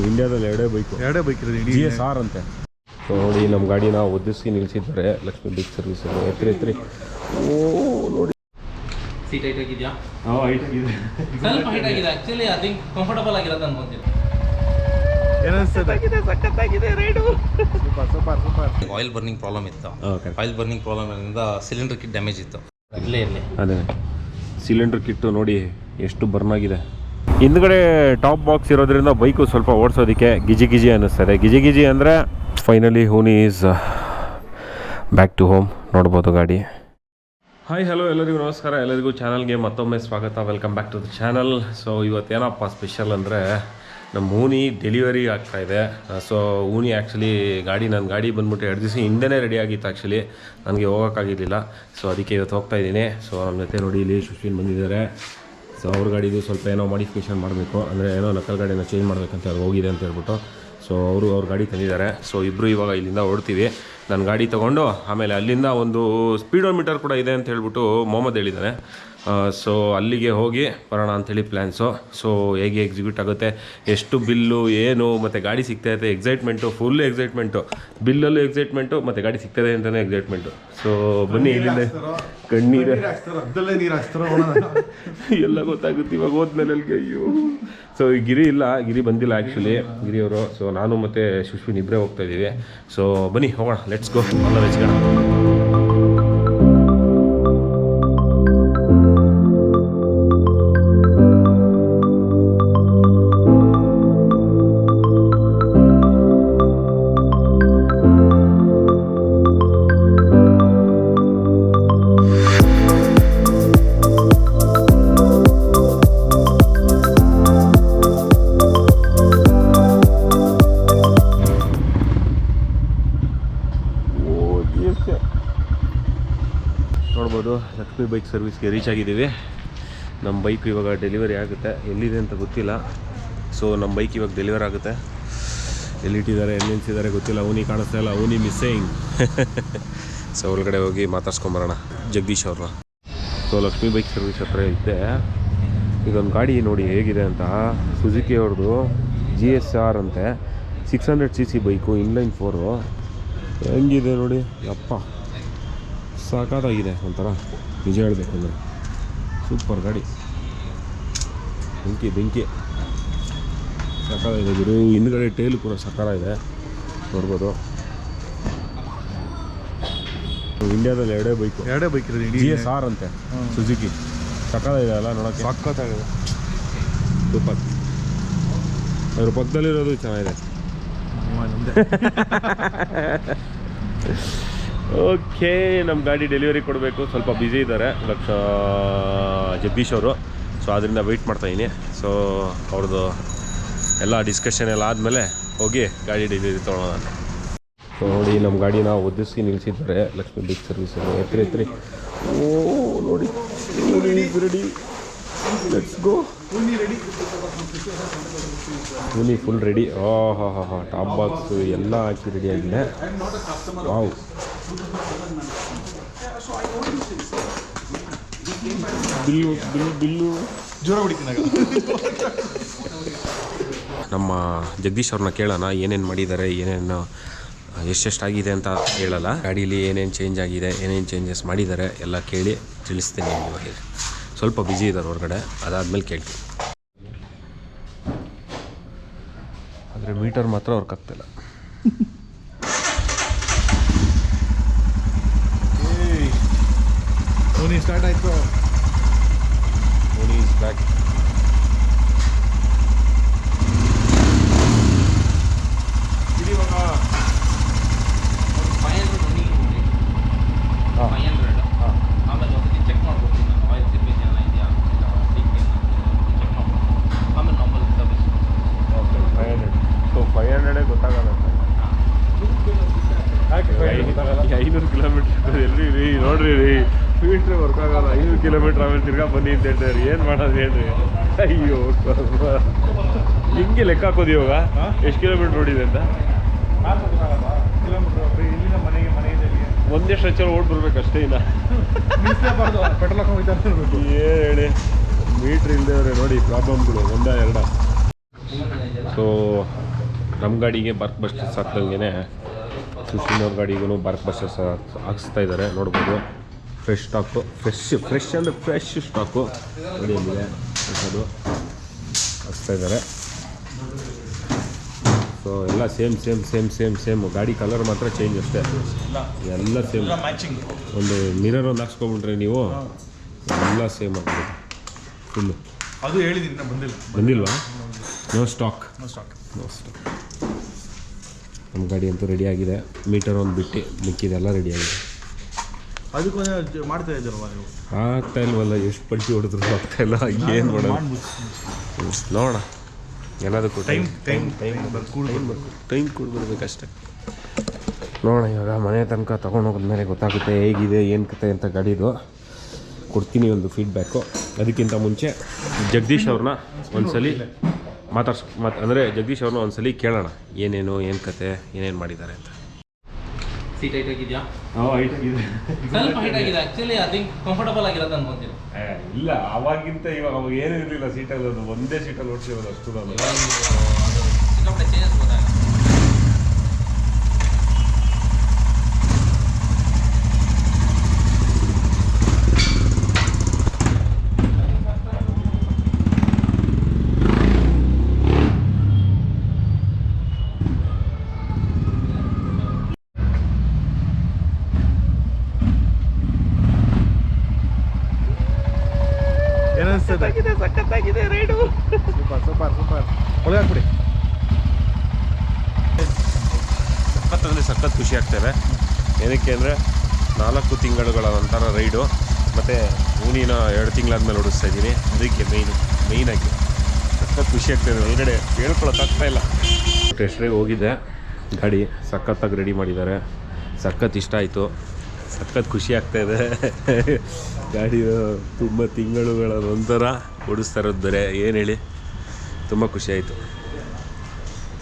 ಇಂಡಿಯಾದಲ್ಲಿ ಎರಡೇ ಬೈಕ್ ಇರೋದು GSR ಅಂತೆ. ಸೊ ನೋಡಿ ನಮ್ಮ ಗಾಡಿನ ಒದಿಸಿ ನಿಲ್ಲಿಸಿದ್ದಾರೆ ಲಕ್ಷ್ಮಿ ಬೈಕ್ ಸರ್ವಿಸ್ ಎತ್ರಿ. ಓ ನೋಡಿ ಸೀಟ್ ಹೈಟ್ ಆಗಿದೆಯಾ? ಹೈಟ್ ಆಗಿದೆ, ಸ್ವಲ್ಪ ಹೈಟ್ ಆಗಿದೆ. ಆಕ್ಚುಲಿ ಐ ಥಿಂಕ್ ಕಂಫರ್ಟಬಲ್ ಆಗಿರುತ್ತೆ ಅನ್ಕೊಂತೀನಿ. ಸಖತ್ತಾಗಿದೆ raid. Super. Oil burning problem ಇತ್ತು. ಆಯಿಲ್ ಬರ್ನಿಂಗ್ ಪ್ರಾಬ್ಲಮ್ ಇಂದ ಸಿಲಿಂಡರ್ ಕಿಟ್ ಡ್ಯಾಮೇಜ್ ಇತ್ತು. ಇರಲಿ ಅದೇ ಸಿಲಿಂಡರ್ ಕಿಟ್ಟು ನೋಡಿ ಎಷ್ಟು ಬರ್ನ್ ಆಗಿದೆ. ಹಿಂದ್ಗಡೆ ಟಾಪ್ ಬಾಕ್ಸ್ ಇರೋದ್ರಿಂದ ಬೈಕು ಸ್ವಲ್ಪ ಓಡಿಸೋದಕ್ಕೆ ಗಿಜಿ ಅನ್ನಿಸ್ತದೆ. ಗಿಜಿ ಅಂದರೆ ಫೈನಲಿ ಹೂನಿ ಈಸ್ ಬ್ಯಾಕ್ ಟು ಹೋಮ್. ನೋಡ್ಬೋದು ಗಾಡಿ. ಹಾಯ್ ಹಲೋ ಎಲ್ಲರಿಗೂ ನಮಸ್ಕಾರ. ಎಲ್ಲರಿಗೂ ಚಾನಲ್ಗೆ ಮತ್ತೊಮ್ಮೆ ಸ್ವಾಗತ. Welcome back to the channel. So ಇವತ್ತೇನಪ್ಪ ಸ್ಪೆಷಲ್ ಅಂದರೆ ನಮ್ಮ ಹೂನಿ ಡೆಲಿವರಿ ಆಗ್ತಾಯಿದೆ. ಸೊ ಹೂನಿ ಆ್ಯಕ್ಚುಲಿ ನನ್ನ ಗಾಡಿ ಬಂದ್ಬಿಟ್ಟು 2 ದಿವಸ ಹಿಂದೆನೇ ರೆಡಿ ಆಗಿತ್ತು. ಆ್ಯಕ್ಚುಲಿ ನನಗೆ ಹೋಗೋಕ್ಕಾಗಿದ್ದಿಲ್ಲ. ಸೊ ಅದಕ್ಕೆ ಇವತ್ತು ಹೋಗ್ತಾಯಿದ್ದೀನಿ. ಸೊ ನಮ್ಮ ಜೊತೆ ನೋಡಿ ಇಲ್ಲಿ ಸುಶ್ವಿನ್ ಬಂದಿದ್ದಾರೆ. ಸೊ ಅವ್ರ ಗಾಡಿದು ಸ್ವಲ್ಪ ಏನೋ ಮಾಡಿಫಿಕೇಷನ್ ಮಾಡಬೇಕು, ಅಂದರೆ ಏನೋ ನಕಲ್ ಗಾಡಿನ ಚೇಂಜ್ ಮಾಡಬೇಕಂತ ಅವ್ರು ಹೋಗಿದೆ ಅಂತ ಹೇಳ್ಬಿಟ್ಟು ಸೊ ಅವ್ರ ಗಾಡಿ ತಂದಿದ್ದಾರೆ. ಸೊ ಇಬ್ಬರು ಇವಾಗ ಇಲ್ಲಿಂದ ಹೊರಡ್ತೀವಿ. ನನ್ನ ಗಾಡಿ ತೊಗೊಂಡು ಆಮೇಲೆ ಅಲ್ಲಿಂದ ಒಂದು ಸ್ಪೀಡೋಮೀಟರ್ ಕೂಡ ಇದೆ ಅಂತ ಹೇಳ್ಬಿಟ್ಟು ಮೊಹಮ್ಮದ್ ಹೇಳಿದ್ದಾನೆ. ಸೊ ಅಲ್ಲಿಗೆ ಹೋಗಿ ಬರೋಣ ಅಂಥೇಳಿ ಪ್ಲ್ಯಾನ್ಸು. ಸೊ ಹೇಗೆ ಎಕ್ಸಿಕ್ಯೂಟ್ ಆಗುತ್ತೆ, ಎಷ್ಟು ಬಿಲ್ಲು ಏನು, ಮತ್ತು ಗಾಡಿ ಸಿಗ್ತಾಯಿದೆ, ಎಕ್ಸೈಟ್ಮೆಂಟು, ಫುಲ್ ಎಕ್ಸೈಟ್ಮೆಂಟು, ಬಿಲ್ಲಲ್ಲೂ ಎಕ್ಸೈಟ್ಮೆಂಟು ಮತ್ತು ಗಾಡಿ ಸಿಗ್ತದೆ ಅಂತಲೇ ಎಕ್ಸೈಟ್ಮೆಂಟು. ಸೊ ಬನ್ನಿ, ಇಲ್ಲಿಂದ ಕಣ್ಣೀರು ಎಲ್ಲ ಗೊತ್ತಾಗುತ್ತೆ ಇವಾಗ ಹೋದ್ಮೇಲೆ ಅಲ್ಲಿಗೆ. ಅಯ್ಯೋ. ಸೊ ಈ ಗಿರಿ ಬಂದಿಲ್ಲ ಆ್ಯಕ್ಚುಲಿ, ಗಿರಿಯವರು. ಸೊ ನಾನು ಮತ್ತು ಸುಶ್ವಿನ್ ಇಬ್ಬರೇ ಹೋಗ್ತಾಯಿದ್ದೀವಿ. ಸೊ ಬನ್ನಿ ಹೋಗೋಣ, ಲೆಟ್ಸ್ ಗೋ. ಅಲ್ಲ ವೆಚ್ಗೋಣ. ನೋಡ್ಬೋದು ಲಕ್ಷ್ಮಿ ಬೈಕ್ ಸರ್ವಿಸ್ಗೆ ರೀಚ್ ಆಗಿದ್ದೀವಿ. ನಮ್ಮ ಬೈಕ್ ಇವಾಗ ಡೆಲಿವರಿ ಆಗುತ್ತೆ. ಎಲ್ಲಿದೆ ಅಂತ ಗೊತ್ತಿಲ್ಲ. ಸೊ ನಮ್ಮ ಬೈಕ್ ಇವಾಗ ಡೆಲಿವರ್ ಆಗುತ್ತೆ. ಎಲ್ಲಿಟ್ಟಿದ್ದಾರೆ, ಎಲ್ಲಿ ನಿಲ್ಸಿದ್ದಾರೆ ಗೊತ್ತಿಲ್ಲ. ಅವನಿ ಕಾಣಿಸ್ತಾ ಇಲ್ಲ, ಅವನಿ ಮಿಸ್ಸಿಂಗ್. ಸೊ ಒಳಗಡೆ ಹೋಗಿ ಮಾತಾಡ್ಸ್ಕೊಂಬರೋಣ ಜಗದೀಶ್ ಅವ್ರನ್ನ. ಸೊ ಲಕ್ಷ್ಮಿ ಬೈಕ್ ಸರ್ವಿಸ್ ಹತ್ರ ಇದ್ದೆ. ಇದೊಂದು ಗಾಡಿ ನೋಡಿ ಹೇಗಿದೆ ಅಂತ. ಸುಜುಕಿ ಅವ್ರದ್ದು GSR ಅಂತೆ, 600cc ಬೈಕು, ಇನ್ಲೈನ್ 4. ಹೆಂಗಿದೆ ನೋಡಿ, ಯಪ್ಪ ಸಾಕಾಗಿದೆ ಒಂಥರ, ನಿಜ ಹೇಳಬೇಕು ಅಂದರೆ. ಸೂಪರ್ ಗಾಡಿ, ಬೆಂಕಿ ಸಾಕಾಗಿದೆ ಗುರು. ಹಿಂದ್ಗಡೆ ಟೈಲು ಕೂಡ ಸಾಕಾಗಿದೆ, ನೋಡ್ಬೋದು. ಇಂಡಿಯಾದಲ್ಲಿ ಎರಡೇ ಬೈಕ್ ಇರೋದು GSR ಅಂತೆ, ಸುಜುಕಿ. ಸಾಕಾಗಿದೆ ಅಲ್ಲ ನೋಡೋಕ್ಕೆ, ಸಾಕಾಗಿದೆ. ಸೂಪರ್. ಅದ್ರ ಪಕ್ಕದಲ್ಲಿರೋದು ಚೆನ್ನಾಗಿದೆ. ಓಕೆ, ನಮ್ಮ ಗಾಡಿ ಡೆಲಿವರಿ ಕೊಡಬೇಕು. ಸ್ವಲ್ಪ ಬ್ಯುಸಿ ಇದ್ದಾರೆ ಜಗದೀಶ್ ಅವರು. ಸೊ ಅದರಿಂದ ವೆಯ್ಟ್ ಮಾಡ್ತಾಯಿದ್ದೀನಿ. ಸೊ ಅವ್ರದ್ದು ಎಲ್ಲ ಡಿಸ್ಕಷನ್ ಎಲ್ಲ ಆದಮೇಲೆ ಹೋಗಿ ಗಾಡಿ ಡೆಲಿವರಿ ತೊಗೊಳೋಣ. ಸೊ ನೋಡಿ ನಮ್ಮ ಗಾಡಿನ ಒದಿಸಿ ನಿಲ್ಲಿಸಿದ್ದಾರೆ ಲಕ್ಷ್ಮಿ ಬೈಕ್ ಸರ್ವಿಸ್ ಎತ್ರಿ. ಓ ನೋಡಿ ರೆಡಿ, ಲೆಟ್ಸ್ ಗೋ. ಹೂನಿ ಫುಲ್ ರೆಡಿ. ಹಾ ಟಾಪ್ ಬಾಕ್ಸು ಎಲ್ಲ ಹಾಕಿ ರೆಡಿ ಆಗಿದೆ. ವಾವ್. ಬಿಲ್ಲು ಜೋರ ಹೊಡಿತೀನಾಗ. ನಮ್ಮ ಜಗದೀಶ್ ಅವ್ರನ್ನ ಕೇಳೋಣ ಏನೇನು ಮಾಡಿದ್ದಾರೆ, ಏನೇನು ಎಷ್ಟೆಷ್ಟಾಗಿದೆ ಅಂತ ಹೇಳಲ್ಲ. ಗಾಡೀಲಿ ಏನೇನು ಚೇಂಜ್ ಆಗಿದೆ, ಏನೇನು ಚೇಂಜಸ್ ಮಾಡಿದ್ದಾರೆ ಎಲ್ಲ ಕೇಳಿ ತಿಳಿಸ್ತೀನಿ ನಿಮಗೆ. ಸ್ವಲ್ಪ ಬ್ಯುಸಿ ಇದ್ದಾರೆ ಹೊರಗಡೆ, ಅದಾದಮೇಲೆ ಕೇಳ್ತೀನಿ. ಆದರೆ ಮೀಟರ್ ಮಾತ್ರ ಅವ್ರಿಗೆ ಆಗ್ತಿಲ್ಲ. ಓನಿ ಸ್ಟಾರ್ಟ್ ಆಯಿತು. ಓನಿ ಇಸ್ ಬ್ಯಾಕ್. ಇವಾಗ 500 ರನ್ನಿಂಗ್ ಇದೆ. 500 ಆಮೇಲೆ ಒಂದು ಚೆಕ್ ಮಾಡ್ಕೊಡ್ತೀನಿ ನಾನು. ಆಯಿಲ್ ಸರ್ವಿಸ್ ಎಲ್ಲ ಇದೆಯಾ, ಚೆಕ್ ಮಾಡ್ಕೊಂಡು ಆಮೇಲೆ ನಾರ್ಮಲ್ ಸರ್ವಿಸ್. ಓಕೆ 500. ಸೊ 500 ಗೊತ್ತಾಗಲ್ಲ. 500 ಕಿಲೋಮೀಟ್ರ್ ಎಲ್ಲಿ ರೀ, ನೋಡ್ರಿ ರೀ, ಮೀಟ್ರ್ ವರ್ಕ್ ಆಗೋಲ್ಲ. 500 ಕಿಲೋಮೀಟ್ರ್ ಆಮೇಲೆ ತಿರ್ಗಾ ಬನ್ನಿ ಅಂತ ಹೇಳ್ತಾರೆ. ಏನು ಮಾಡೋದು ಹೇಳ್ರಿ. ಅಯ್ಯೋ ಹಿಂಗೆ ಲೆಕ್ಕ ಹಾಕೋದು ಇವಾಗ ಎಷ್ಟು ಕಿಲೋಮೀಟ್ರ್ ಓಡಿದೆ ಅಂತ. ಇಲ್ಲಿಂದ ಮನೆಗೆ ಒಂದೇ ಸ್ಟ್ರೆಚಲ್ಲಿ ಓಡ್ ಬರ್ಬೇಕು ಅಷ್ಟೇ. ಇಲ್ಲ ಪೆಟ್ರೋಲ್ ಹಾಕೊಂಡು ಏನು ಹೇಳಿ, ಮೀಟ್ರ್ ಇಲ್ಲದೆ ನೋಡಿ ಪ್ರಾಬ್ಲಮ್ಗಳು ಒಂದ ಎರಡ. ಸೊ ನಮ್ಮ ಗಾಡಿಗೆ ಬರ್ಕ್ ಬಸ್ಟರ್ಸ್ ಹಾಕ್ದಂಗೆ ಸುಶೀಲವ್ರ ಗಾಡಿಗೂ ಬರ್ಕ್ ಬಸ್ಟರ್ಸ್ ಹಾಕ್ಸ್ತಾ ಇದ್ದಾರೆ ನೋಡ್ಬೋದು. ಫ್ರೆಶ್ ಸ್ಟಾಕು, ಫ್ರೆಶ್ ಅಂದರೆ ಫ್ರೆಶ್ ಸ್ಟಾಕು ಗಾಡಿಯಲ್ಲಿದೆ ಅದು ಹಾಕ್ಸ್ತಾ ಇದ್ದಾರೆ. ಸೊ ಎಲ್ಲ ಸೇಮ್ ಗಾಡಿ ಕಲರ್ ಮಾತ್ರ ಚೇಂಜ್ ಅಷ್ಟೇ, ಎಲ್ಲ ಸೇಮ್. ಒಂದು ಮಿರರ್ ಒಂದು ಹಾಕ್ಸ್ಕೊಂಡ್ಬಿಟ್ರೆ ನೀವು ಎಲ್ಲ ಸೇಮ್ ಆಗ್ತದೆ ಫುಲ್ಲು. ಅದು ಹೇಳಿದ್ದೀನಿ, ಬಂದಿಲ್ವಾ? No stock. ನಮ್ಮ ಗಾಡಿ ಅಂತೂ ರೆಡಿ ಆಗಿದೆ. ಮೀಟರ್ ಒಂದು ಬಿಟ್ಟು ಮಿಕ್ಕಿದೆಲ್ಲ ರೆಡಿ ಆಗಿದೆ. ಅದಕ್ಕೆ ಮಾಡ್ತಾ ಇದ್ದೀರಲ್ವ ನೀವು? ಆಗ್ತಾ ಇಲ್ವಲ್ಲ, ಎಷ್ಟು ಪಂಚಿ ಹೊಡೆದ್ರು ಆಗ್ತಾಯಿಲ್ಲ. ಏನು ಮಾಡೋಣ, ನೋಡೋಣ. ಎಲ್ಲದಕ್ಕೂ ಟೈಮ್ ಕೊಡ್ಬಿಡ್ಬೇಕಷ್ಟೆ. ನೋಡೋಣ ಇವಾಗ ಮನೆ ತನಕ ತೊಗೊಂಡೋಗಿದ್ಮೇಲೆ ಗೊತ್ತಾಗುತ್ತೆ ಹೇಗಿದೆ ಏನು ಕತೆ ಅಂತ ಗಾಡಿದು. ಕೊಡ್ತೀನಿ ಒಂದು ಫೀಡ್ಬ್ಯಾಕು. ಅದಕ್ಕಿಂತ ಮುಂಚೆ ಜಗದೀಶ್ ಅವ್ರನ್ನ ಒಂದ್ಸಲಿ ಅಂದರೆ ಜಗದೀಶ್ ಅವ್ರನ್ನ ಒಂದ್ಸಲಿ ಕೇಳೋಣ ಏನು ಕತೆ, ಏನೇನು ಮಾಡಿದ್ದಾರೆ ಅಂತ. ಸೀಟ್ ಹೈಟ್ ಆಗಿದೆಯಾ? ಹೈಟ್ ಆಗಿದೆ, ಸ್ವಲ್ಪ ಹೈಟ್ ಆಗಿದೆ. ಆ್ಯಕ್ಚುಲಿ ಐ ಥಿಂಕ್ ಕಂಫರ್ಟಬಲ್ ಆಗಿರೋದು ಅನ್ಕೊಂತೀನಿ. ಇಲ್ಲ ಅವಾಗಿಂತ ಇವಾಗ ಅವಾಗ ಏನೂ ಇರಲಿಲ್ಲ ಸೀಟಲ್ಲಿ. ಅದು ಒಂದೇ ಸೀಟಲ್ಲಿ ಓಡಿಸಿರೋದು ಅಷ್ಟು. ನಾನು ಸಿಕ್ಕಾಪಟ್ಟೆ ಚೇಂಜಸ್ ಗೊತ್ತಾಗ. ಸಖತ್ತಾಗಿದೆ ರೈಡು. ಸೂಪರ್ ಒಳಗೆ ಹಾಕ್ಬಿಡಿ. ಸಖತ್ ಖುಷಿ ಆಗ್ತದೆ. ಏನಕ್ಕೆ ಅಂದರೆ 4 ತಿಂಗಳುಗಳ ನಂತರ ರೈಡು, ಮತ್ತು ಹೂನಿನ 2 ತಿಂಗಳಾದ್ಮೇಲೆ ಓಡಿಸ್ತಾ ಇದ್ದೀನಿ. ಅದಕ್ಕೆ ಮೇಯ್ನಾಗಿ ಸಖತ್ ಖುಷಿ ಆಗ್ತಾಯಿದೆ. ಒಳಗಡೆ ಹೇಳ್ಕೊಳಕ್ಕಾಗ್ತಾ ಇಲ್ಲ. ಟೆಸ್ಟ್ ಡ್ರೈವ್ ಹೋಗಿದ್ದೆ, ಗಾಡಿ ಸಖತ್ತಾಗಿ ರೆಡಿ ಮಾಡಿದ್ದಾರೆ. ಸಖತ್ ಇಷ್ಟ ಆಯಿತು, ಸಖತ್ ಖುಷಿ ಆಗ್ತಾಯಿದೆ. ಗಾಡಿ ತುಂಬ ತಿಂಗಳುಗಳ ನಂತರ ಓಡಿಸ್ತಾ ಇರೋದು ಬೇರೆ, ಏನು ಹೇಳಿ, ತುಂಬ ಖುಷಿ ಆಯಿತು.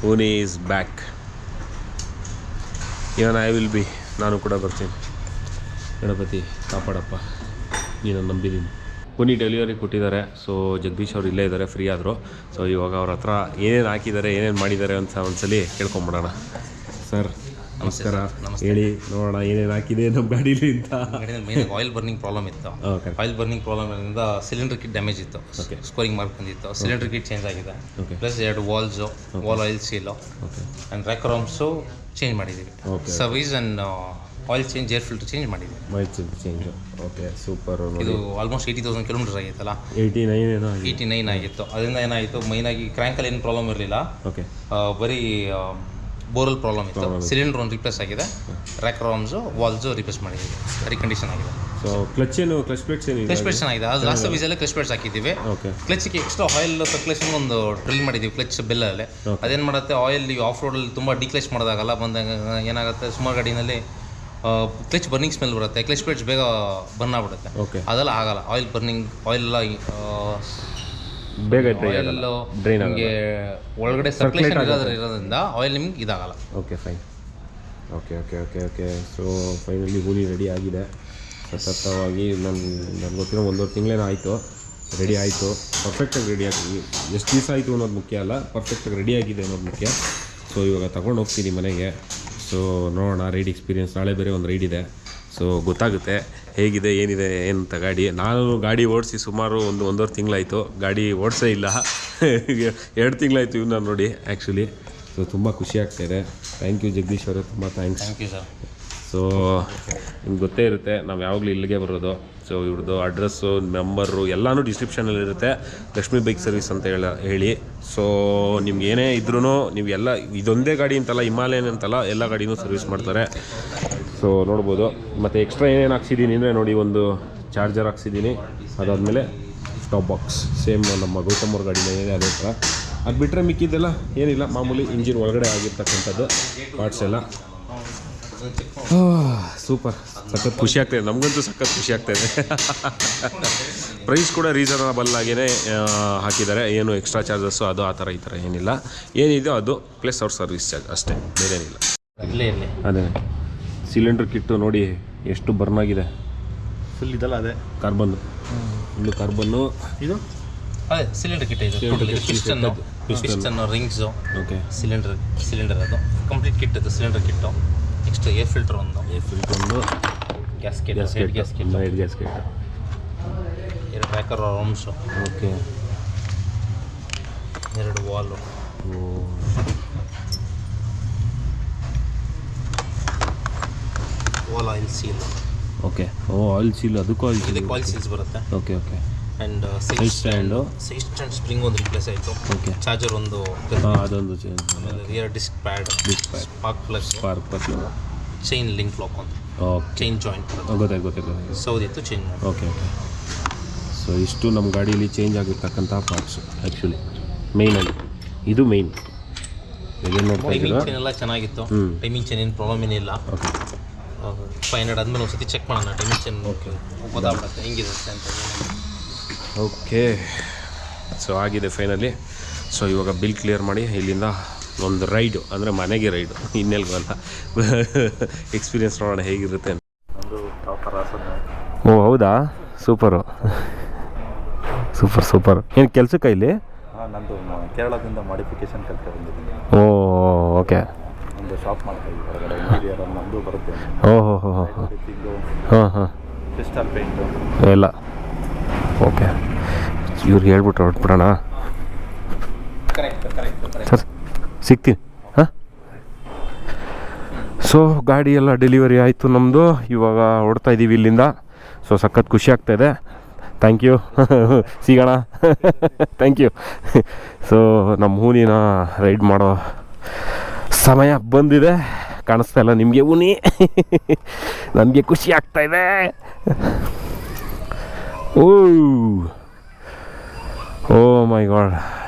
ಹೂನಿ is back. Even I will be, ನಾನು ಕೂಡ ಬರ್ತೀನಿ. ಗಣಪತಿ ಕಾಪಾಡಪ್ಪ, ನೀನು ನಂಬಿದ್ದೀನಿ. ಹೂನಿ ಡೆಲಿವರಿ ಕೊಟ್ಟಿದ್ದಾರೆ. ಸೊ ಜಗದೀಶ್ ಅವ್ರು ಇಲ್ಲೇ ಇದ್ದಾರೆ, ಫ್ರೀ ಆದರು. ಸೊ ಇವಾಗ ಅವ್ರ ಹತ್ರ ಏನೇನು ಹಾಕಿದ್ದಾರೆ, ಏನೇನು ಮಾಡಿದ್ದಾರೆ ಅಂತ ಒಂದ್ಸಲಿ ಕೇಳ್ಕೊಂಬಿಡೋಣ. ಸರ್ ನಮಸ್ಕಾರ. ಹೇಳಿ ನೋಡೋಣ ಏನೇನು ಹಾಕಿದೆ ನಮ್ಮ ಗಾಡೀಲಿ ಅಂತ. ಮೇನ್ ಆಯಿಲ್ ಬರ್ನಿಂಗ್ ಪ್ರಾಬ್ಲಮ್ ಇತ್ತು. ಆಯಿಲ್ ಬರ್ನಿಂಗ್ ಪ್ರಾಬ್ಲಮ್ನಿಂದ ಸಿಲಿಂಡರ್ ಕಿಟ್ ಡ್ಯಾಮೇಜ್ ಇತ್ತು, ಸ್ಕೋರಿಂಗ್ ಮಾರ್ಕ್ ಬಂದಿತ್ತು. ಸಿಲಿಂಡರ್ ಕಿಟ್ ಚೇಂಜ್ ಆಗಿದೆ, plus 2 valve oil seal and rocker arms change ಮಾಡಿದ್ದೀವಿ. Service and oil change, air filter change ಮಾಡಿದ್ದೀವಿ. Oil change, okay super. ಇದು almost 80,000 kilometre ಆಗಿತ್ತಲ್ಲ. 89 ಆಗಿತ್ತು. ಅದರಿಂದ ಏನಾಯಿತು, ಮೈನಾಗಿ ಕ್ರ್ಯಾಂಕಲ್ಲಿ ಏನು ಪ್ರಾಬ್ಲಮ್ ಇರಲಿಲ್ಲ, ಬರೀ ಬೋರಲ್ ಪ್ರಾಬ್ಲಮ್ ಇತ್ತು. ಸಿಲಿಂಡರ್ ಒಂದು ರಿಪ್ಲೇಸ್ ಆಗಿದೆ, ರ್ಯಾಕ್ರಾಮ್ಸು ವಾಲ್ಸು ರಿಪ್ಲೇಸ್ ಮಾಡಿದ್ದೀವಿ. ರೀಕಂಡೀಷನ್ ಆಗಿದೆ. ಸೊ ಕ್ಲಚ್ ಪ್ಲೇಟ್ಸ್ ಚೆನ್ನಾಗಿದೆ. ಅದು ಲಾಸ್ಟ್ ಸರ್ವಿಸಲ್ಲೇ ಕ್ಲಚ್ ಪ್ಲೇಟ್ಸ್ ಹಾಕಿದ್ದೀವಿ. ಕ್ಲಚ್ಗೆ ಎಕ್ಸ್ಟ್ರಾ ಆಯಿಲ್ ಸರ್ಕ್ಯುಲೇಷನ್ ಒಂದು ಡ್ರಿಲ್ ಮಾಡಿದ್ದೀವಿ ಕ್ಲಚ್ ಬೆಲ್ಲಲ್ಲೇ. ಅದೇನು ಮಾಡುತ್ತೆ, ಆಯಿಲ್ ನೀವು ಆಫ್ ರೋಡಲ್ಲಿ ತುಂಬ ಡಿಕ್ಲಚ್ ಮಾಡಿದಾಗಲ್ಲ ಬಂದಾಗ ಏನಾಗುತ್ತೆ, ಸುಮಾರು ಗಾಡಿನಲ್ಲಿ ಕ್ಲಚ್ ಬರ್ನಿಂಗ್ ಸ್ಮೆಲ್ ಬರುತ್ತೆ, ಕ್ಲಚ್ ಪ್ಲೇಟ್ಸ್ ಬೇಗ ಬರ್ನ್ ಆಗ್ಬಿಡುತ್ತೆ. ಅದೆಲ್ಲ ಆಗಲ್ಲ. ಆಯಿಲ್ ಎಲ್ಲ ಬೇಗ ಡ್ರೈನ್ ನಿಮಗೆ ಒಳಗಡೆ ಸರ್ಕ್ಯುಲೇಷನ್ ಇರೋದ್ರಿಂದ ಆಯಿಲ್ ನಿಮ್ಗೆ ಇದಾಗಲ್ಲ. Okay fine. Okay. So finally ಹೂನಿ ರೆಡಿ ಆಗಿದೆ. ಸತತವಾಗಿ ನನಗೆ ಗೊತ್ತಿರೋ 1.5 ತಿಂಗಳೇನೋ ಆಯಿತು, ರೆಡಿ ಆಯಿತು. ಪರ್ಫೆಕ್ಟಾಗಿ ರೆಡಿ ಆಗಿ ಎಷ್ಟು ದಿವಸ ಆಯಿತು ಅನ್ನೋದು ಮುಖ್ಯ ಅಲ್ಲ, ಪರ್ಫೆಕ್ಟಾಗಿ ರೆಡಿ ಆಗಿದೆ ಅನ್ನೋದು ಮುಖ್ಯ. ಸೊ ಇವಾಗ ತಗೊಂಡು ಹೋಗ್ತೀನಿ ಮನೆಗೆ. ಸೊ ನೋಡೋಣ, ರೈಡ್ ಎಕ್ಸ್ಪೀರಿಯೆನ್ಸ್ ನಾಳೆ ಬೇರೆ ಒಂದು ರೈಡ್ ಇದೆ. ಸೊ ಗೊತ್ತಾಗುತ್ತೆ ಹೇಗಿದೆ ಏನಿದೆ ಏನಂತ ಗಾಡಿ. ನಾನು ಗಾಡಿ ಓಡಿಸಿ ಸುಮಾರು 1.5 ತಿಂಗಳಾಯಿತು, ಗಾಡಿ ಓಡಿಸೇ ಇಲ್ಲ. 2 ತಿಂಗಳಾಯಿತು ಇವ್ನು ನಾನು ನೋಡಿ ಆ್ಯಕ್ಚುಲಿ. ಸೊ ತುಂಬ ಖುಷಿ ಆಗ್ತಾಯಿದೆ. ಥ್ಯಾಂಕ್ ಯು ಜಗದೀಶ್ ಅವರೇ, ತುಂಬ thanks. Thank you sir. So ನಿಮ್ಗೆ ಗೊತ್ತೇ ಇರುತ್ತೆ ನಾವು ಯಾವಾಗಲೂ ಇಲ್ಲಿಗೆ ಬರೋದು. ಸೊ ಇವ್ರದ್ದು ಅಡ್ರೆಸ್ಸು, ನಂಬರು ಎಲ್ಲನೂ ಡಿಸ್ಕ್ರಿಪ್ಷನಲ್ಲಿರುತ್ತೆ. ಲಕ್ಷ್ಮಿ ಬೈಕ್ ಸರ್ವಿಸ್ ಅಂತ ಹೇಳಿ. ಸೊ ನಿಮ್ಗೆ ಏನೇ ಇದ್ರೂ ನೀವು ಎಲ್ಲ, ಇದೊಂದೇ ಗಾಡಿ ಅಂತಲ್ಲ, ಹಿಮಾಲಯನ್ ಅಂತಲ್ಲ, ಎಲ್ಲ ಗಾಡಿನೂ ಸರ್ವಿಸ್ ಮಾಡ್ತಾರೆ. ಸೊ ನೋಡ್ಬೋದು. ಮತ್ತು ಎಕ್ಸ್ಟ್ರಾ ಏನೇನು ಹಾಕ್ಸಿದ್ದೀನಿ ಅಂದರೆ ನೋಡಿ, ಒಂದು ಚಾರ್ಜರ್ ಹಾಕ್ಸಿದ್ದೀನಿ, ಅದಾದಮೇಲೆ ಟಾಪ್ ಬಾಕ್ಸ್ ಸೇಮ್ ನಮ್ಮ ಗೌತಮ್ ಅವ್ರ ಗಾಡಿನ ಏನಿದೆ ಅದೇ ಥರ. ಅದು ಬಿಟ್ಟರೆ ಮಿಕ್ಕಿದ್ದೆಲ್ಲ ಏನಿಲ್ಲ, ಮಾಮೂಲಿ ಇಂಜಿನ್ ಒಳಗಡೆ ಆಗಿರ್ತಕ್ಕಂಥದ್ದು ಪಾರ್ಟ್ಸ್ ಎಲ್ಲ. ಸೂಪರ್, ಸಖತ್ ಖುಷಿ ಆಗ್ತಾಯಿದೆ. ನಮಗಂತೂ ಸಖತ್ ಖುಷಿ ಆಗ್ತಾಯಿದೆ. ಪ್ರೈಸ್ ಕೂಡ ರೀಸನಬಲ್ ಆಗಿಯೇ ಹಾಕಿದ್ದಾರೆ. ಏನು ಎಕ್ಸ್ಟ್ರಾ ಚಾರ್ಜಸ್ಸು ಅದು ಆ ಥರ ಈ ಥರ ಏನಿಲ್ಲ. ಏನಿದೆಯೋ ಅದು ಪ್ಲಸ್ ಅವ್ರ ಸರ್ವಿಸ್ ಚಾರ್ಜ್ ಅಷ್ಟೇ, ಬೇರೇನಿಲ್ಲ. ಅದೇ ಸಿಲಿಂಡರ್ ಕಿಟ್ಟು ನೋಡಿ ಎಷ್ಟು ಬರ್ನ್ ಆಗಿದೆ. ಫುಲ್ ಇದಲ್ಲ, ಅದೇ ಕಾರ್ಬನ್ನು, ಫುಲ್ಲು ಕಾರ್ಬನ್ನು. ಇದು ಅದೇ ಸಿಲಿಂಡರ್ ಕಿಟ್ ಇದೆ. ಪಿಸ್ಟನ್ ರಿಂಗ್ಸು ಓಕೆ ಸಿಲಿಂಡರ್ ಅದು ಕಂಪ್ಲೀಟ್ ಕಿಟ್ ಅದು cylinder kit. Next air filter ಒಂದು ಗ್ಯಾಸ್ಕೆಟ್ ಸೈಡ್ ಗ್ಯಾಸ್ಕೆಟ್ ಎರಡು rocker arms. Okay. 2 valve. Valve oil seal. Okay. Oil seal, ಅದಕ್ಕೂ ಇದಕ್ಕೆ ಆಯಿಲ್ ಸೀಲ್ಸ್ ಬರುತ್ತೆ. Okay. And side stand spring ಒಂದು replace ಆಯಿತು. Okay. Charger ಒಂದು ಅದೊಂದು ಚೇಂಜ್. ಆಮೇಲೆ rear disc pad, spark plug, chain link lock ಒಂದು. ಓಕೆ. ಚೈನ್ ಜಾಯಿಂಟ್ ಗೊತ್ತಾಯ್ತು. ಸೌದಿತ್ತು ಚೇಂಜ್ ಮಾಡಿ. ಓಕೆ. ಸೊ ಇಷ್ಟು ನಮ್ಮ ಗಾಡೀಲಿ ಚೇಂಜ್ ಆಗಿರ್ತಕ್ಕಂಥ ಪಾರ್ಟ್ಸು ಆ್ಯಕ್ಚುಲಿ ಮೇಯ್ನಾಗಿ ಇದು ಮೇಯ್ನ್. ಟೈಮಿಂಗ್ ಚೇನ್ ಎಲ್ಲ ಚೆನ್ನಾಗಿತ್ತು. ಟೈಮಿಂಗ್ ಚೇನ್ ಏನು ಪ್ರಾಬ್ಲಮ್ ಏನಿಲ್ಲ. ಓಕೆ. 500 ಆದಮೇಲೆ ಒಂದು ಸತಿ ಚೆಕ್ ಮಾಡೋಣ ಟೈಮಿಂಗ್ ಚೇನ್. ಓಕೆ. ಗೊತ್ತಾಗ್ಬಿಡುತ್ತೆ ಹೆಂಗಿರುತ್ತೆ ಅಂತ. ಓಕೆ. ಸೊ ಆಗಿದೆ ಫೈನಲಿ. ಸೊ ಇವಾಗ ಬಿಲ್ ಕ್ಲಿಯರ್ ಮಾಡಿ ಇಲ್ಲಿಂದ ಒಂದು ರೈಡು, ಅಂದರೆ ಮನೆಗೆ ರೈಡು, ಇನ್ನೆಲ್ಗಲ್ಲ. ಎಕ್ಸ್ಪೀರಿಯನ್ಸ್ ನೋಡೋಣ ಹೇಗಿರುತ್ತೆ ಅಂತ. ಓ ಹೌದಾ, ಸೂಪರು. ಸೂಪರ್. ಏನು ಕೆಲಸಕ್ಕ ಇಲ್ಲಿ? ನಂದು ಕೇರಳದಿಂದ ಮಾಡಿಫಿಕೇಶನ್ ಕೆಲಸ ಬಂದಿದ್ದೀನಿ. ಓ ಓಕೆ. ಒಂದು ಶಾಪ್ ಮಾಡ್ತಾಯಿದ್ದೀವಿ ಹೊರಗಡೆ. ಇಂಟೀರಿಯರ್ ನಮ್ಮದು ಬರುತ್ತೆ. ಓಹೋ. ಹಾಂ. ಕ್ರಿಸ್ಟಲ್ ಪೇಂಟು ಎಲ್ಲ. ಓಕೆ. ಇವ್ರಿಗೆ ಹೇಳ್ಬಿಟ್ರೆ ಹೊರಟ್ಬಿಡೋಣ. ಸರ್ ಸಿಗ್ತೀನಿ. ಹಾಂ. ಸೊ ಗಾಡಿ ಎಲ್ಲ ಡೆಲಿವರಿ ಆಯಿತು ನಮ್ಮದು. ಇವಾಗ ಹೊಡ್ತಾ ಇದ್ದೀವಿ ಇಲ್ಲಿಂದ. ಸೊ ಸಖತ್ ಖುಷಿ ಆಗ್ತಾಯಿದೆ. Thank you. ಸಿಗೋಣ. Thank you. ಸೊ ನಮ್ಮ ಹೂನಿನ ರೈಡ್ ಮಾಡೋ ಸಮಯ ಬಂದಿದೆ. ಕಾಣಿಸ್ತಾ ಇಲ್ಲ ನಿಮಗೆ ಹೂನಿ? ನನಗೆ ಖುಷಿ ಆಗ್ತಾಯಿದೆ. ಓ ಮೈ ಗಾಡ್.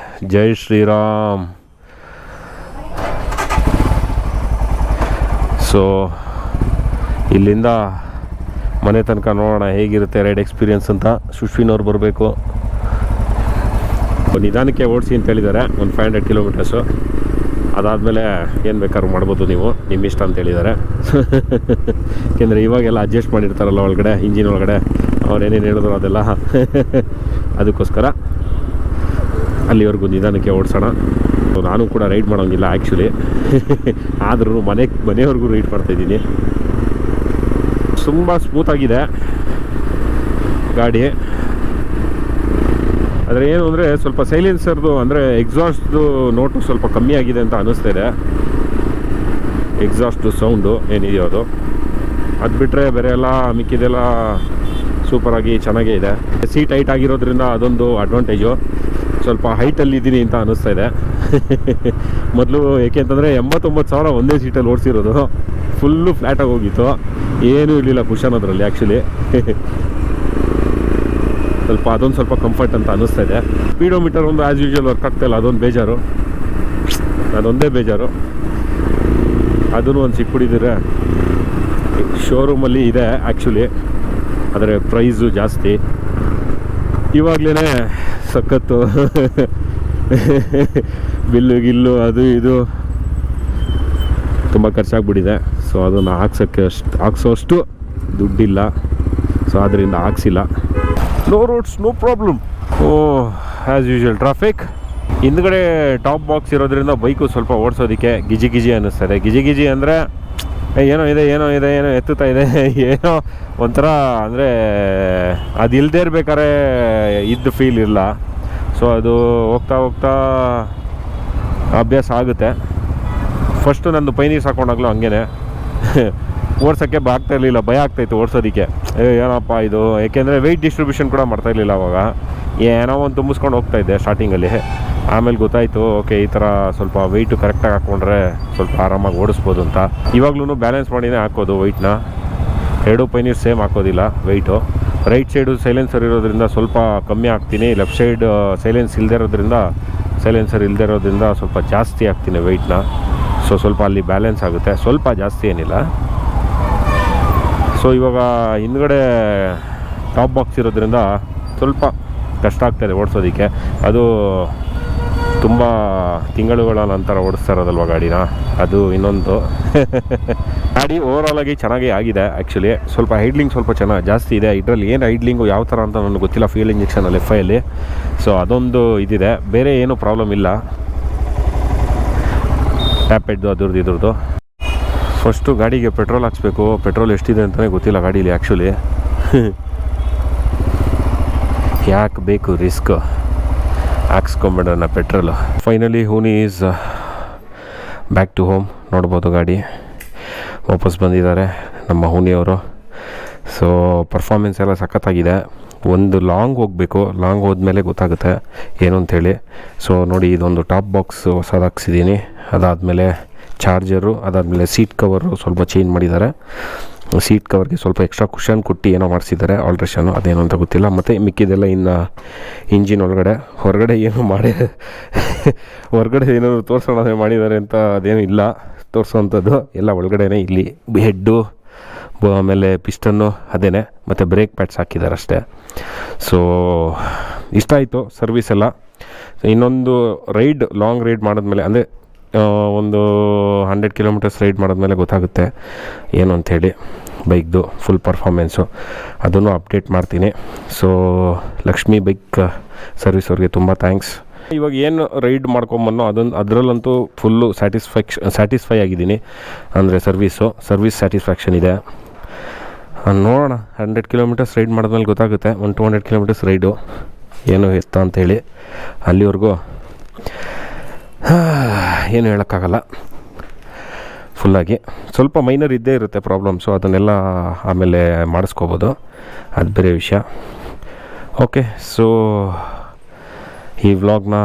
ಜೈ ಶ್ರೀರಾಮ್. ಸೊ ಇಲ್ಲಿಂದ ಮನೆ ತನಕ ನೋಡೋಣ ಹೇಗಿರುತ್ತೆ ರೈಡ್ ಎಕ್ಸ್ಪೀರಿಯನ್ಸ್ ಅಂತ. ಸುಶ್ವಿನವ್ರು ಬರಬೇಕು. ನಿಧಾನಕ್ಕೆ ಓಡಿಸಿ ಅಂತ ಹೇಳಿದ್ದಾರೆ. ಒಂದು 500 ಕಿಲೋಮೀಟರ್ಸು. ಅದಾದಮೇಲೆ ಏನು ಬೇಕಾದ್ರೂ ಮಾಡ್ಬೋದು ನೀವು, ನಿಮ್ಮ ಇಷ್ಟ ಅಂತ ಹೇಳಿದ್ದಾರೆ. ಏಕೆಂದರೆ ಇವಾಗೆಲ್ಲ ಅಡ್ಜಸ್ಟ್ ಮಾಡಿರ್ತಾರಲ್ಲ ಒಳಗಡೆ, ಇಂಜಿನ್ ಒಳಗಡೆ ಅವ್ರೇನೇನು ಹೇಳಿದ್ರು ಅದೆಲ್ಲ. ಅದಕ್ಕೋಸ್ಕರ ಅಲ್ಲಿವರೆಗೂ ನಿಧಾನಕ್ಕೆ ಓಡಿಸೋಣ. ನಾನು ಕೂಡ ರೈಡ್ ಮಾಡೋಂಗಿಲ್ಲ ಆ್ಯಕ್ಚುಲಿ. ಆದ್ರೂ ಮನೆಯವ್ರಿಗೂ ರೈಡ್ ಮಾಡ್ತಾಯಿದ್ದೀನಿ. ತುಂಬ ಸ್ಮೂತಾಗಿದೆ ಗಾಡಿ. ಆದರೆ ಏನು ಅಂದರೆ ಸ್ವಲ್ಪ ಸೈಲೆನ್ಸರ್ದು, ಅಂದರೆ ಎಕ್ಸಾಸ್ಟ್ದು ನೋಟು ಸ್ವಲ್ಪ ಕಮ್ಮಿ ಆಗಿದೆ ಅಂತ ಅನ್ನಿಸ್ತಾ ಇದೆ. ಎಕ್ಸಾಸ್ಟು ಸೌಂಡು ಏನಿದೆಯೋ ಅದು ಬಿಟ್ಟರೆ ಬೇರೆ ಎಲ್ಲ ಮಿಕ್ಕಿದೆಲ್ಲ ಸೂಪರಾಗಿ ಚೆನ್ನಾಗೇ ಇದೆ. ಸೀಟ್ ಹೈಟ್ ಆಗಿರೋದ್ರಿಂದ ಅದೊಂದು ಅಡ್ವಾಂಟೇಜು. ಸ್ವಲ್ಪ ಹೈಟಲ್ಲಿ ಇದ್ದೀನಿ ಅಂತ ಅನ್ನಿಸ್ತಾ ಇದೆ. ಮೊದಲು ಏಕೆಂತಂದರೆ 89,000 ಒಂದೇ ಸೀಟಲ್ಲಿ ಓಡಿಸಿರೋದು. ಫುಲ್ಲು ಫ್ಲ್ಯಾಟಾಗಿ ಹೋಗಿತ್ತು, ಏನೂ ಇರಲಿಲ್ಲ ಕುಷನ್ ಅದರಲ್ಲಿ ಆ್ಯಕ್ಚುಲಿ. ಅದೊಂದು ಸ್ವಲ್ಪ ಕಂಫರ್ಟ್ ಅಂತ ಅನ್ನಿಸ್ತಾ ಇದೆ. ಸ್ಪೀಡೋಮೀಟರ್ ಒಂದು ಆ್ಯಸ್ ಯೂಶುವಲ್ ವರ್ಕ್ ಆಗ್ತಾಯಿಲ್ಲ, ಅದೊಂದು ಬೇಜಾರು. ಅದೊಂದೇ ಬೇಜಾರು. ಅದೂ ಒಂದು ಸಿಕ್ಬಿಟ್ಟಿದ್ರೆ ಶೋರೂಮಲ್ಲಿ ಇದೆ ಆ್ಯಕ್ಚುಲಿ. ಆದರೆ ಪ್ರೈಸು ಜಾಸ್ತಿ. ಇವಾಗಲೇ ಸಖತ್ತು ಬಿಲ್ಲು ಅದು ಇದು ತುಂಬ ಖರ್ಚಾಗ್ಬಿಟ್ಟಿದೆ. ಸೊ ಅದನ್ನು ಹಾಕ್ಸೋಷ್ಟು ದುಡ್ಡಿಲ್ಲ. ಸೊ ಅದರಿಂದ ಹಾಕ್ಸಿಲ್ಲ. No roads, no problem. As usual traffic. ಹಿಂದ್ಗಡೆ ಟಾಪ್ ಬಾಕ್ಸ್ ಇರೋದ್ರಿಂದ ಬೈಕು ಸ್ವಲ್ಪ ಓಡಿಸೋದಕ್ಕೆ ಗಿಜಿ ಅನ್ನಿಸ್ತದೆ. ಗಿಜಿ ಅಂದರೆ ಏನೋ ಎತ್ತುತ್ತಾ ಇದೆ, ಏನೋ ಒಂಥರ ಅಂದರೆ ಅದು ಇಲ್ಲದೇ ಇರ್ಬೇಕಾದ್ರೆ ಇದ್ದು ಫೀಲ್ ಇಲ್ಲ. ಸೊ ಅದು ಹೋಗ್ತಾ ಅಭ್ಯಾಸ ಆಗುತ್ತೆ. ಫಸ್ಟು ನಂದು ಪೈನೀರ್ಸ್ ಹಾಕೊಂಡಾಗಲೂ ಹಂಗೇ ಓಡ್ಸೋಕ್ಕೆ ಆಗ್ತಾಯಿರಲಿಲ್ಲ, ಭಯ ಆಗ್ತಾಯಿತ್ತು ಓಡಿಸೋದಕ್ಕೆ. ಏನಪ್ಪ ಇದು, ಏಕೆಂದರೆ ವೆಯ್ಟ್ ಡಿಸ್ಟ್ರಿಬ್ಯೂಷನ್ ಕೂಡ ಮಾಡ್ತಾಯಿರಲಿಲ್ಲ ಅವಾಗ. ಏನೋ ಒಂದು ತುಂಬಿಸ್ಕೊಂಡು ಹೋಗ್ತಾಯಿದ್ದೆ ಸ್ಟಾರ್ಟಿಂಗಲ್ಲಿ. ಆಮೇಲೆ ಗೊತ್ತಾಯಿತು ಓಕೆ ಈ ಥರ ಸ್ವಲ್ಪ ವೆಯ್ಟು ಕರೆಕ್ಟಾಗಿ ಹಾಕ್ಕೊಂಡ್ರೆ ಸ್ವಲ್ಪ ಆರಾಮಾಗಿ ಓಡಿಸ್ಬೋದು ಅಂತ. ಇವಾಗ್ಲೂ ಬ್ಯಾಲೆನ್ಸ್ ಮಾಡಿನೇ ಹಾಕೋದು ವೆಯ್ಟ್ನ. ಎರಡೂ ಪೈನೀರ್ ಸೇಮ್ ಹಾಕೋದಿಲ್ಲ ವೆಯ್ಟು. ರೈಟ್ ಸೈಡು ಸೈಲೆನ್ಸರ್ ಇರೋದ್ರಿಂದ ಸ್ವಲ್ಪ ಕಮ್ಮಿ ಹಾಕ್ತೀನಿ. ಲೆಫ್ಟ್ ಸೈಡ್ ಸೈಲೆನ್ಸರ್ ಇಲ್ಲದೆ ಇರೋದ್ರಿಂದ ಸ್ವಲ್ಪ ಜಾಸ್ತಿ ಹಾಕ್ತೀನಿ ವೆಯ್ಟ್ನ. ಸೊ ಸ್ವಲ್ಪ ಅಲ್ಲಿ ಬ್ಯಾಲೆನ್ಸ್ ಆಗುತ್ತೆ, ಸ್ವಲ್ಪ ಜಾಸ್ತಿ ಏನಿಲ್ಲ. ಸೊ ಇವಾಗ ಹಿಂದ್ಗಡೆ ಟಾಪ್ ಬಾಕ್ಸ್ ಇರೋದ್ರಿಂದ ಸ್ವಲ್ಪ ಕಷ್ಟ ಆಗ್ತಾಯಿದೆ ಓಡಿಸೋದಕ್ಕೆ. ಅದು ತುಂಬ ತಿಂಗಳುಗಳ ನಂತರ ಓಡಿಸ್ತಾ ಇರೋದಲ್ವ ಗಾಡಿನ, ಅದು ಇನ್ನೊಂದು. ಗಾಡಿ ಓವರಾಲಾಗಿ ಚೆನ್ನಾಗೇ ಆಗಿದೆ ಆ್ಯಕ್ಚುಲಿ. ಸ್ವಲ್ಪ ಹೈಡ್ಲಿಂಗ್ ಸ್ವಲ್ಪ ಜಾಸ್ತಿ ಇದೆ. ಇದರಲ್ಲಿ ಏನು ಹೈಡ್ಲಿಂಗು ಯಾವ ಥರ ಅಂತ ನನಗೆ ಗೊತ್ತಿಲ್ಲ, ಫ್ಯೂಯಲ್ ಇಂಜೆಕ್ಷನಲ್ಲಿ FI ಅಲ್ಲಿ. ಸೊ ಅದೊಂದು ಇದಿದೆ, ಬೇರೆ ಏನೂ ಪ್ರಾಬ್ಲಮ್ ಇಲ್ಲ. ಟ್ಯಾಪೆಡ್ದು ಅದ್ರದ್ದು ಇದ್ರದ್ದು. ಫಸ್ಟು ಗಾಡಿಗೆ ಪೆಟ್ರೋಲ್ ಹಾಕ್ಸ್ಬೇಕು. ಪೆಟ್ರೋಲ್ ಎಷ್ಟಿದೆ ಅಂತಲೇ ಗೊತ್ತಿಲ್ಲ ಗಾಡೀಲಿ ಆ್ಯಕ್ಚುಲಿ. ಯಾಕೆ ಬೇಕು ರಿಸ್ಕ್, ಹಾಕ್ಸ್ಕೊಂಬಿಡೋಣ ಪೆಟ್ರೋಲು. ಫೈನಲಿ ಹೂನಿ ಈಸ್ ಬ್ಯಾಕ್ ಟು ಹೋಮ್. ನೋಡ್ಬೋದು ಗಾಡಿ ವಾಪಸ್ ಬಂದಿದ್ದಾರೆ ನಮ್ಮ ಹೂನಿಯವರು. ಸೊ ಪರ್ಫಾರ್ಮೆನ್ಸ್ ಎಲ್ಲ ಸಖತ್ತಾಗಿದೆ. ಒಂದು ಲಾಂಗ್ ಹೋಗಬೇಕು, ಲಾಂಗ್ ಹೋದ್ಮೇಲೆ ಗೊತ್ತಾಗುತ್ತೆ ಏನು ಅಂಥೇಳಿ. ಸೊ ನೋಡಿ, ಇದೊಂದು ಟಾಪ್ ಬಾಕ್ಸ್ ಹೊಸದು ಹಾಕ್ಸಿದ್ದೀನಿ. ಅದಾದಮೇಲೆ ಚಾರ್ಜರು, ಅದಾದಮೇಲೆ ಸೀಟ್ ಕವರು ಸ್ವಲ್ಪ ಚೇಂಜ್ ಮಾಡಿದ್ದಾರೆ. ಸೀಟ್ ಕವರ್ಗೆ ಸ್ವಲ್ಪ ಎಕ್ಸ್ಟ್ರಾ ಕುಷನ್ ಕೊಟ್ಟು ಏನೋ ಮಾಡಿಸಿದ್ದಾರೆ, ಆಲ್ಟ್ರೇಷನು, ಅದೇನು ಅಂತ ಗೊತ್ತಿಲ್ಲ. ಮತ್ತು ಮಿಕ್ಕಿದೆಲ್ಲ ಇನ್ನು ಇಂಜಿನ್ ಹೊರಗಡೆ ಏನು ಮಾಡಿ ಹೊರಗಡೆ ಏನಾದ್ರು ತೋರಿಸೋಣ ಮಾಡಿದ್ದಾರೆ ಅಂತ ಅದೇನು ಇಲ್ಲ ತೋರಿಸೋವಂಥದ್ದು. ಎಲ್ಲ ಒಳಗಡೆನೇ ಇಲ್ಲಿ ಹೆಡ್ಡು, ಆಮೇಲೆ ಪಿಸ್ಟನ್ನು ಅದೇನೆ, ಮತ್ತು ಬ್ರೇಕ್ ಪ್ಯಾಡ್ಸ್ ಹಾಕಿದ್ದಾರೆ ಅಷ್ಟೇ. ಸೊ ಇಷ್ಟ ಆಯಿತು ಸರ್ವಿಸ್ ಎಲ್ಲ. ಇನ್ನೊಂದು ರೈಡ್, ಲಾಂಗ್ ರೈಡ್ ಮಾಡಿದ್ಮೇಲೆ, ಅಂದರೆ ಒಂದು 100 ಕಿಲೋಮೀಟರ್ಸ್ ರೈಡ್ ಮಾಡಿದ್ಮೇಲೆ ಗೊತ್ತಾಗುತ್ತೆ ಏನು ಅಂಥೇಳಿ ಬೈಕ್ದು ಫುಲ್ ಪರ್ಫಾರ್ಮೆನ್ಸು. ಅದನ್ನು ಅಪ್ಡೇಟ್ ಮಾಡ್ತೀನಿ. ಸೊ ಲಕ್ಷ್ಮಿ ಬೈಕ್ ಸರ್ವಿಸ್ ಅವ್ರಿಗೆ ತುಂಬ ಥ್ಯಾಂಕ್ಸ್. ಇವಾಗ ಏನು ರೈಡ್ ಮಾಡ್ಕೊಂಬನ್ನೋ ಅದರಲ್ಲಂತೂ ಫುಲ್ಲು ಸ್ಯಾಟಿಸ್ಫೈ ಆಗಿದ್ದೀನಿ. ಅಂದರೆ ಸರ್ವಿಸ್ ಸ್ಯಾಟಿಸ್ಫ್ಯಾಕ್ಷನ್ ಇದೆ. ನೋಡೋಣ, 100 ಕಿಲೋಮೀಟರ್ಸ್ ರೈಡ್ ಮಾಡಿದ್ಮೇಲೆ ಗೊತ್ತಾಗುತ್ತೆ. 200 ಕಿಲೋಮೀಟರ್ಸ್ ರೈಡು ಏನು ಎತ್ತ ಅಂಥೇಳಿ. ಅಲ್ಲಿವರೆಗೂ ಏನು ಹೇಳೋಕ್ಕಾಗಲ್ಲ. ಫುಲ್ಲಾಗಿ ಸ್ವಲ್ಪ ಮೈನರ್ ಇದ್ದೇ ಇರುತ್ತೆ ಪ್ರಾಬ್ಲಮ್ಸು, ಅದನ್ನೆಲ್ಲ ಆಮೇಲೆ ಮಾಡಿಸ್ಕೋಬೋದು, ಅದು ಬೇರೆ ವಿಷಯ. ಓಕೆ, ಸೊ ಈ ವ್ಲಾಗ್ನ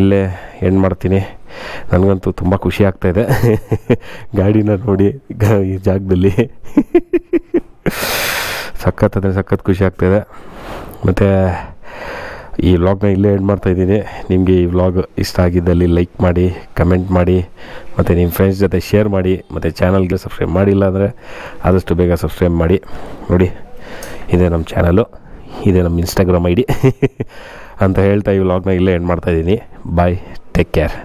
ಇಲ್ಲೇ ಎಂಡ್ ಮಾಡ್ತೀನಿ. ನನಗಂತೂ ತುಂಬ ಖುಷಿ ಆಗ್ತಾಯಿದೆ ಗಾಡಿನ ನೋಡಿ ಈ ಜಾಗದಲ್ಲಿ. ಸಖತ್ ಖುಷಿ ಆಗ್ತಾಯಿದೆ. ಮತ್ತು ಈ ವ್ಲಾಗ್ನ ಇಲ್ಲೇ ಎಂಡ್ ಮಾಡ್ತಾಯಿದ್ದೀನಿ. ನಿಮಗೆ ಈ ವ್ಲಾಗ್ ಇಷ್ಟ ಆಗಿದ್ದಲ್ಲಿ ಲೈಕ್ ಮಾಡಿ, ಕಮೆಂಟ್ ಮಾಡಿ, ಮತ್ತು ನಿಮ್ಮ ಫ್ರೆಂಡ್ಸ್ ಜೊತೆ ಶೇರ್ ಮಾಡಿ. ಮತ್ತು ಚಾನಲ್ಗೆ ಸಬ್ಸ್ಕ್ರೈಬ್ ಮಾಡಿಲ್ಲ ಅಂದರೆ ಆದಷ್ಟು ಬೇಗ ಸಬ್ಸ್ಕ್ರೈಬ್ ಮಾಡಿ. ನೋಡಿ, ಇದೇ ನಮ್ಮ ಚಾನಲು, ಇದೇ ನಮ್ಮ ಇನ್ಸ್ಟಾಗ್ರಾಮ್ ID ಅಂತ ಹೇಳ್ತಾ ಈ ವ್ಲಾಗ್ನ ಇಲ್ಲೇ ಎಂಡ್ ಮಾಡ್ತಾಯಿದ್ದೀನಿ. ಬಾಯ್, ಟೇಕ್ ಕೇರ್.